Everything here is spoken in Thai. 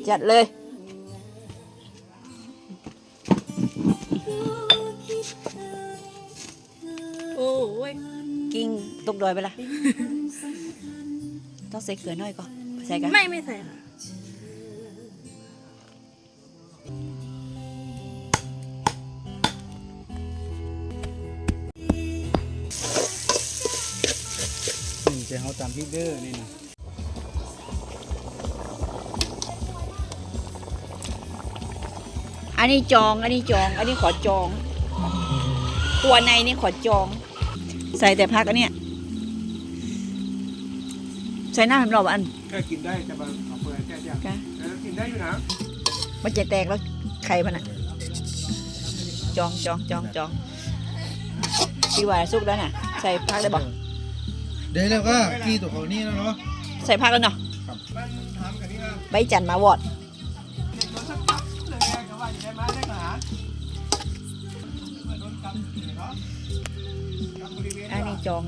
จัดเลยโอ้ยกิ้งตกดอยไปละต้องใส่เกลือหน่อยก่อนใส่กันไม่ใส่ค่ะจะเขาตามพริกเด้อนี่นะอันนี้จองอันนี้ขอจองครัวในนี่ขอจองใส่แต่พักอันเนี้ยใส่หน้าผมรอบอัน แค่กินได้จะมาเอาเปลือกแค่เดียวกินได้อยู่นะมันจะแตกแล้วไข่มันอ่ะจองพี่ว่าสุกแล้วน่ะใส่พักได้บ่ เดี๋ยวเราก็กี้ตัวเขานี่แล้วเนาะ ใส่พักแล้วเนาะใบจันทร์มาวอดอันนี้จอง